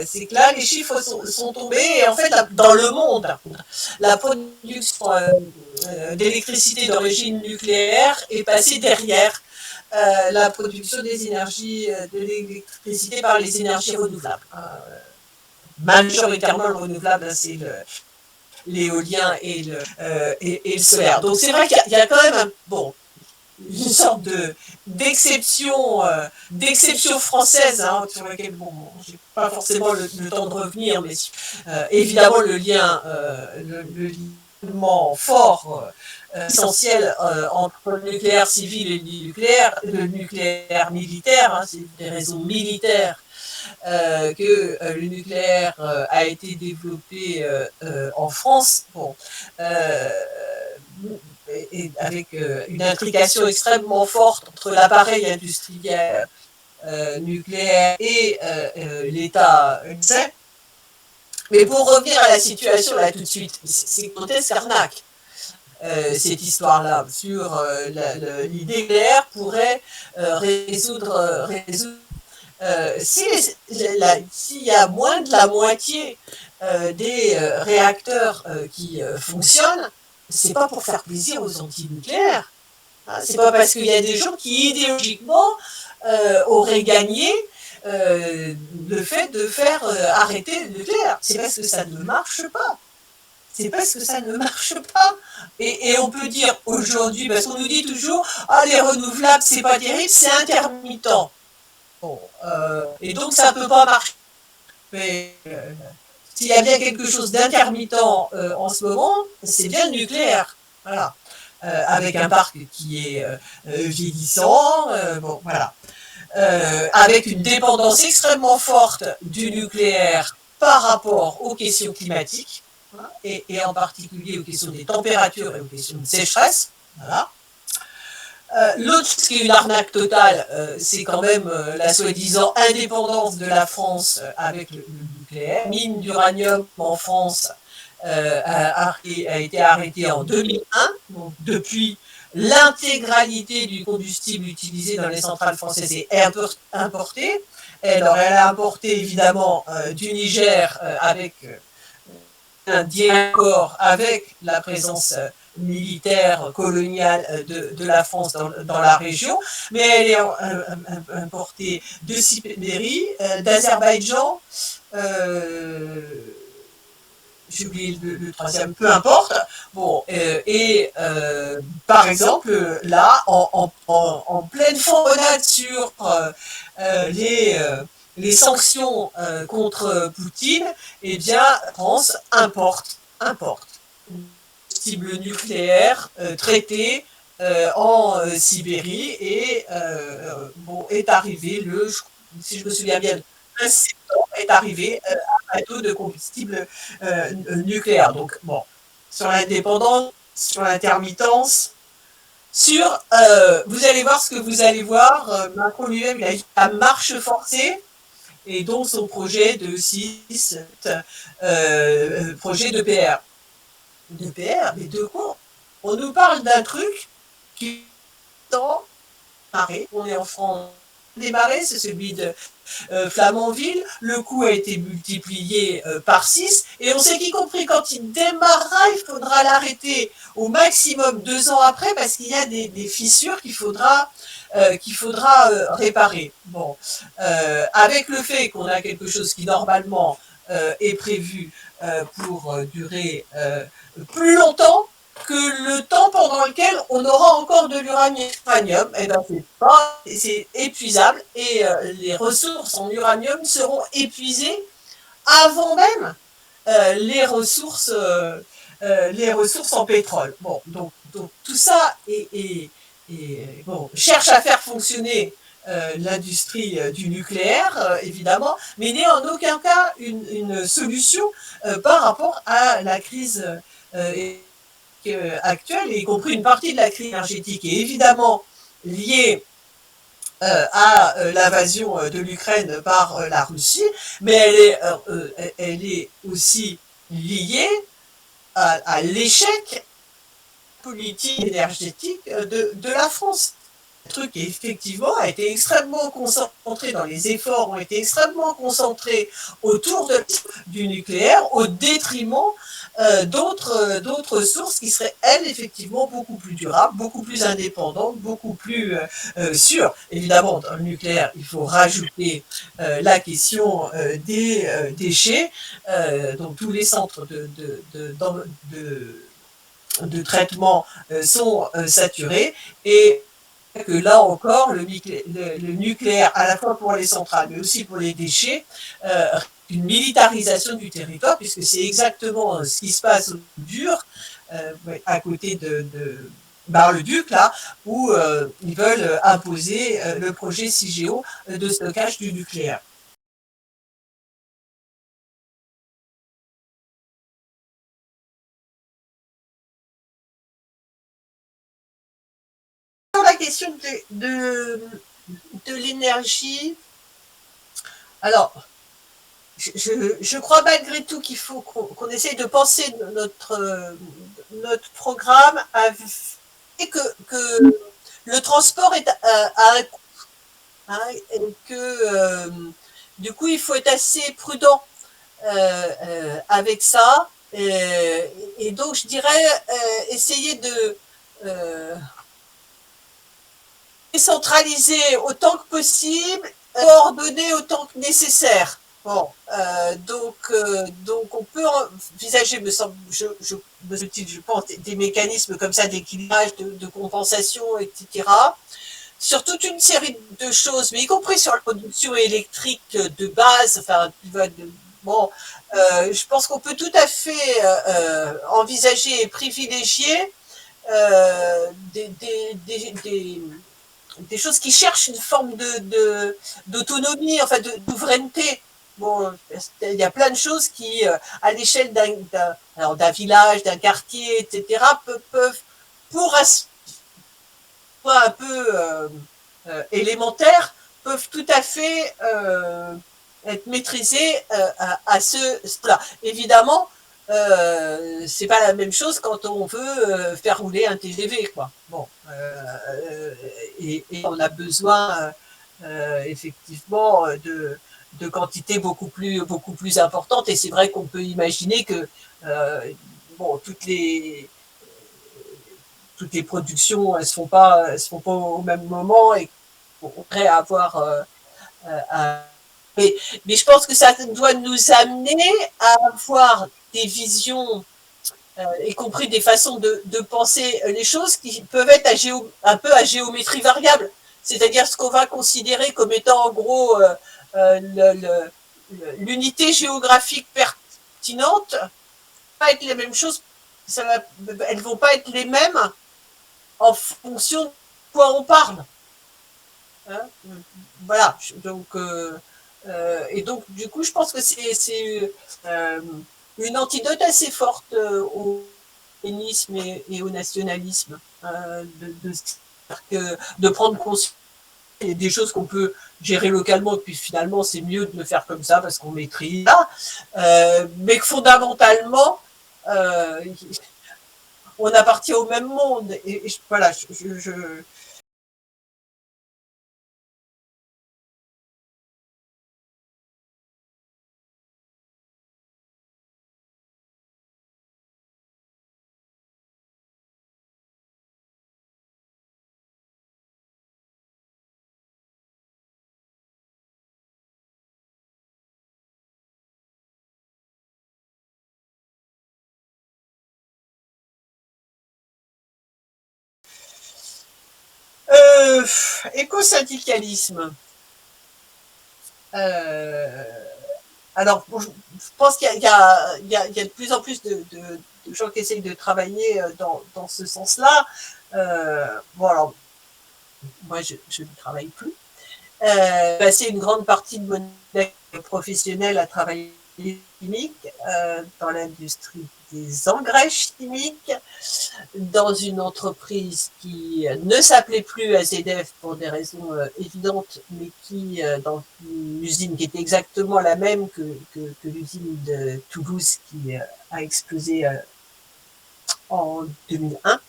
c'est que là, les chiffres sont tombés et en fait, dans le monde, la production d'électricité d'origine nucléaire est passée derrière la production des énergies de l'électricité par les énergies renouvelables. Majoritairement, le renouvelable, c'est l'éolien et le solaire. Donc c'est vrai qu'il y a quand même une sorte d'exception française, hein, sur laquelle j'ai pas forcément le temps de revenir, mais évidemment le lien fort, essentiel entre le nucléaire civil et le nucléaire militaire, hein, c'est des raisons militaires que le nucléaire a été développé en France. Et avec une intrication extrêmement forte entre l'appareil industriel nucléaire et l'État français. Mais pour revenir à la situation là tout de suite, c'est une grotesque arnaque. Cette histoire-là sur l'idée nucléaire pourrait résoudre s'il y a moins de la moitié des réacteurs qui fonctionnent, c'est pas pour faire plaisir aux anti-nucléaires. C'est pas parce qu'il y a des gens qui idéologiquement auraient gagné le fait de faire arrêter le nucléaire. C'est parce que ça ne marche pas. C'est parce que ça ne marche pas. Et on peut dire aujourd'hui, parce qu'on nous dit toujours, les renouvelables, c'est pas terrible, c'est intermittent. Et donc ça ne peut pas marcher. Mais s'il y a bien quelque chose d'intermittent en ce moment, c'est bien le nucléaire. Voilà. Avec un parc qui est vieillissant, voilà. Avec une dépendance extrêmement forte du nucléaire par rapport aux questions climatiques, et en particulier aux questions des températures et aux questions de sécheresse. Voilà. L'autre chose qui est une arnaque totale, c'est quand même la soi-disant indépendance de la France avec le nucléaire. Mine d'uranium en France a été arrêtée en 2001. Donc depuis, l'intégralité du combustible utilisé dans les centrales françaises est importée. Elle a importé évidemment du Niger avec un accord avec la présence militaire coloniale de la France dans la région, mais elle est importée de Sibérie, d'Azerbaïdjan, j'ai oublié le troisième, peu importe. Par exemple, là, en pleine fondade sur les sanctions contre Poutine, eh bien, France importe cible nucléaire traité en Sibérie et est arrivé si je me souviens bien, est arrivé un bateau de combustible nucléaire. Donc sur l'indépendance, sur l'intermittence, vous allez voir ce que vous allez voir. Macron lui-même, il a eu la marche forcée et donc son projet de 6 projet d'EPR. D'EPR, mais de quoi? On nous parle d'un truc qui on est en France. Démarré, c'est celui de Flamanville. Le coût a été multiplié par 6 et on sait qu'y compris quand il démarrera, il faudra l'arrêter au maximum 2 ans après parce qu'il y a des fissures qu'il faudra réparer. Avec le fait qu'on a quelque chose qui normalement est prévu pour durer plus longtemps que le temps pendant lequel on aura encore de l'uranium, et ben c'est épuisable et les ressources en uranium seront épuisées avant même les ressources en pétrole. Donc tout ça cherche à faire fonctionner l'industrie du nucléaire, évidemment, mais n'est en aucun cas une solution par rapport à la crise actuelle, y compris une partie de la crise énergétique est évidemment liée à l'invasion de l'Ukraine par la Russie, mais elle est aussi liée à l'échec politique énergétique de la France. truc effectivement a été extrêmement concentré dans les efforts, ont été extrêmement concentrés autour du nucléaire au détriment d'autres sources qui seraient, elles, effectivement beaucoup plus durables, beaucoup plus indépendantes, beaucoup plus sûres. Évidemment, dans le nucléaire, il faut rajouter la question des déchets. Donc tous les centres de traitement sont saturés et que là encore, le nucléaire, à la fois pour les centrales, mais aussi pour les déchets, une militarisation du territoire, puisque c'est exactement ce qui se passe au Dur, à côté de Bar-le-Duc, là, où ils veulent imposer le projet CIGEO de stockage du nucléaire. Sur la question de l'énergie, alors, je crois malgré tout qu'il faut qu'on essaye de penser notre programme et que le transport est à un coût, hein, et que du coup il faut être assez prudent avec ça. Et donc je dirais essayer de décentraliser autant que possible, coordonner autant que nécessaire. Bon, donc on peut envisager, je pense, des mécanismes comme ça d'équilibrage, de compensation, etc. Sur toute une série de choses, mais y compris sur la production électrique de base. Enfin, bon, je pense qu'on peut tout à fait envisager et privilégier des choses qui cherchent une forme d'autonomie, enfin de souveraineté. Bon, il y a plein de choses qui, à l'échelle d'un village, d'un quartier, etc., peuvent, pour un point un peu élémentaire, peuvent tout à fait être maîtrisées à ce stade-là. Évidemment, c'est pas la même chose quand on veut faire rouler un TGV, quoi. Bon, et on a besoin effectivement de quantités beaucoup plus importantes. Et c'est vrai qu'on peut imaginer que bon, toutes les productions, elles se font pas au même moment et qu'on pourrait avoir un mais, mais je pense que ça doit nous amener à avoir des visions, y compris des façons de penser les choses qui peuvent être un peu à géométrie variable. C'est-à-dire ce qu'on va considérer comme étant en gros l'unité géographique pertinente, pas être les mêmes choses, elles ne vont pas être les mêmes en fonction de quoi on parle. Hein, voilà, donc et donc du coup je pense que c'est une antidote assez forte au féminisme et au nationalisme, de prendre conscience des choses qu'on peut gérer localement, et puis finalement c'est mieux de le faire comme ça parce qu'on maîtrise, mais que fondamentalement on appartient au même monde et voilà, éco-syndicalisme. Euh, alors, bon, je pense qu'il y a de plus en plus de gens qui essayent de travailler dans ce sens-là. Bon, alors, moi, je ne travaille plus. Passé une grande partie de mon professionnelle à travailler chimique, dans l'industrie des engrais chimiques, dans une entreprise qui ne s'appelait plus AZF pour des raisons évidentes, mais qui, dans une usine qui était exactement la même que l'usine de Toulouse qui a explosé en 2001.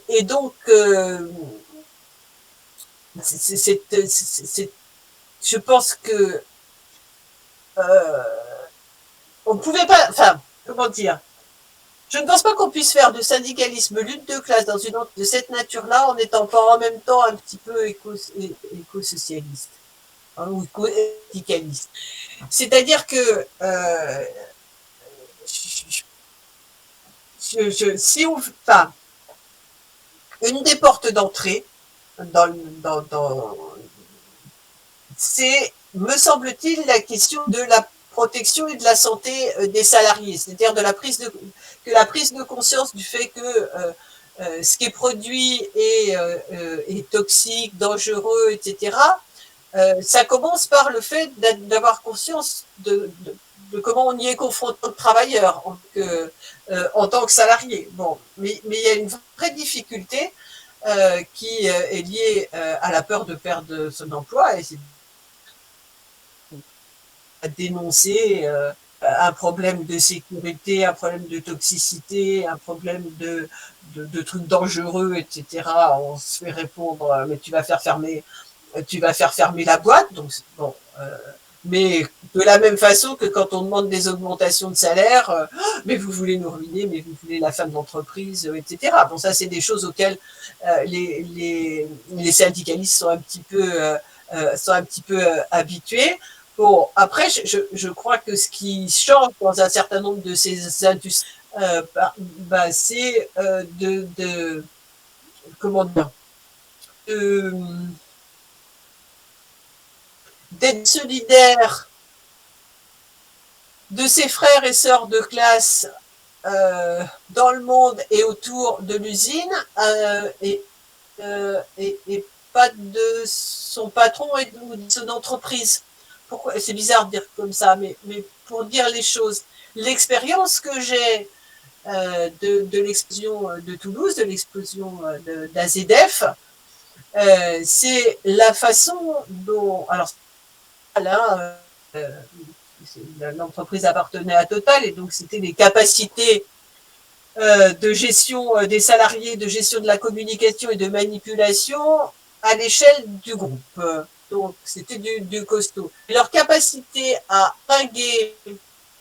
et donc, je pense que on ne pouvait pas, enfin, comment dire, je ne pense pas qu'on puisse faire de syndicalisme lutte de classe dans une autre de cette nature-là en étant pas en même temps un petit peu éco-socialiste, hein, ou éco-syndicaliste. C'est-à-dire que si on, enfin, une des portes d'entrée dans c'est, me semble-t-il, la question de la protection et de la santé des salariés, c'est-à-dire de que la prise de conscience du fait que ce qui est produit est toxique, dangereux, etc. Ça commence par le fait d'avoir conscience de comment on y est confronté aux travailleurs en tant que salarié. Bon, mais il y a une vraie difficulté qui est liée à la peur de perdre son emploi, et c'est à dénoncer un problème de sécurité, un problème de toxicité, un problème de trucs dangereux, etc. On se fait répondre, mais tu vas faire fermer la boîte. Donc, bon, mais de la même façon que quand on demande des augmentations de salaire, mais vous voulez nous ruiner, mais vous voulez la fin de l'entreprise, etc. Bon, ça, c'est des choses auxquelles les syndicalistes sont un petit peu habitués. Bon, après, je crois que ce qui change dans un certain nombre de ces industries, c'est comment dire, d'être solidaire de ses frères et sœurs de classe dans le monde et autour de l'usine, et pas de son patron ou de son entreprise. Pourquoi? C'est bizarre de dire comme ça, mais pour dire les choses, l'expérience que j'ai de l'explosion de Toulouse, de l'explosion d'AZF, c'est la façon dont, alors là, l'entreprise appartenait à Total, et donc c'était les capacités de gestion des salariés, de gestion de la communication et de manipulation à l'échelle du groupe. Donc c'était du costaud. Leur capacité à pinguer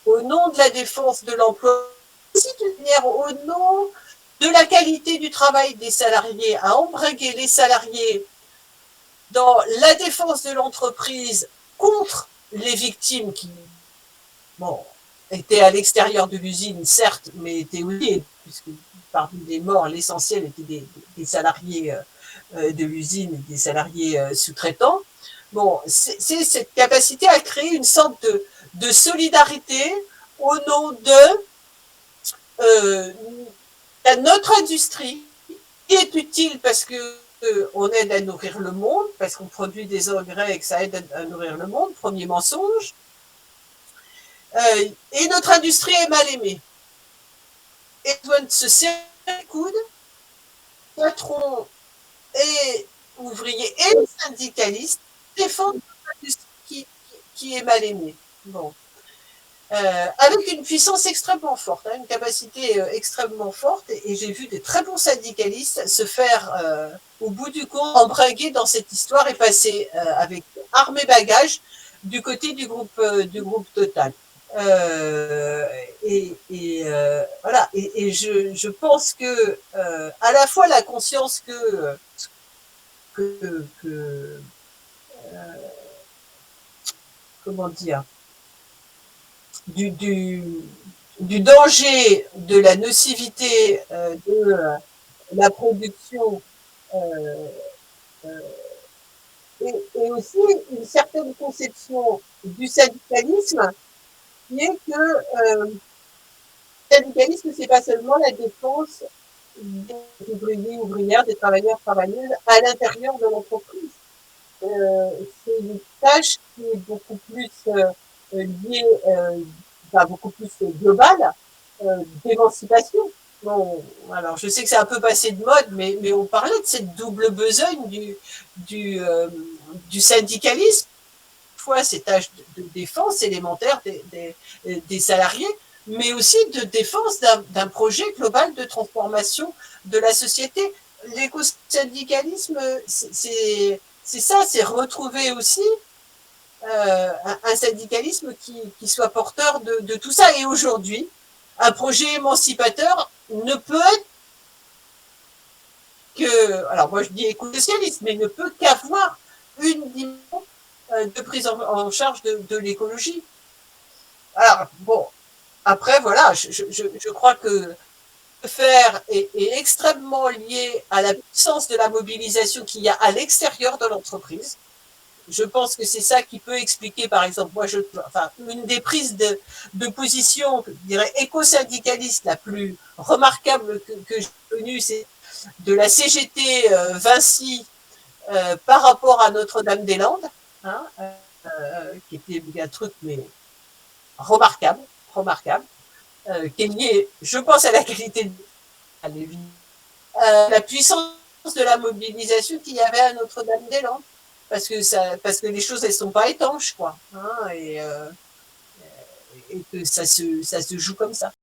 au nom de la défense de l'emploi, aussi d'une manière au nom de la qualité du travail des salariés, à embringuer les salariés dans la défense de l'entreprise contre les victimes qui, bon, étaient à l'extérieur de l'usine, certes, mais étaient oubliés, puisque parmi les morts, l'essentiel était des salariés de l'usine, des salariés sous-traitants. Bon, c'est cette capacité à créer une sorte de solidarité au nom de notre industrie, qui est utile parce que on aide à nourrir le monde, parce qu'on produit des engrais et que ça aide à nourrir le monde, premier mensonge. Et notre industrie est mal aimée. Et doit se serrer les coudes, patrons et ouvriers et syndicalistes défendent notre industrie qui est mal aimée. Bon. Avec une puissance extrêmement forte, hein, une capacité extrêmement forte, et j'ai vu des très bons syndicalistes se faire, au bout du compte, embringuer dans cette histoire et passer avec armes et bagages du côté du groupe Total. Voilà, et je pense que à la fois la conscience que comment dire, du danger, de la nocivité de la production, et aussi une certaine conception du syndicalisme qui est que le syndicalisme, c'est pas seulement la défense des ouvriers, ouvrières, des travailleurs, travailleuses à l'intérieur de l'entreprise. C'est une tâche qui est beaucoup plus liée, beaucoup plus globale, d'émancipation. Bon, alors je sais que c'est un peu passé de mode, mais on parlait de cette double besogne du syndicalisme, fois ces tâches de défense élémentaire des salariés, mais aussi de défense d'un projet global de transformation de la société. l'écosyndicalisme, c'est ça, c'est retrouver aussi un syndicalisme qui soit porteur de tout ça. Et aujourd'hui, un projet émancipateur ne peut être que, alors moi je dis éco-socialiste, mais ne peut qu'avoir une dimension de prise en charge de l'écologie. Alors bon, après voilà, je crois que faire est extrêmement lié à la puissance de la mobilisation qu'il y a à l'extérieur de l'entreprise. Je pense que c'est ça qui peut expliquer, par exemple, enfin, une des prises de position, je dirais, éco-syndicaliste la plus remarquable que j'ai connue, c'est de la CGT Vinci par rapport à Notre-Dame-des-Landes, hein, qui était un truc mais remarquable, remarquable, qui est lié, je pense, à la qualité de la puissance de la mobilisation qu'il y avait à Notre-Dame-des-Landes. Parce que les choses, elles sont pas étanches, quoi. Hein, et que ça se joue comme ça.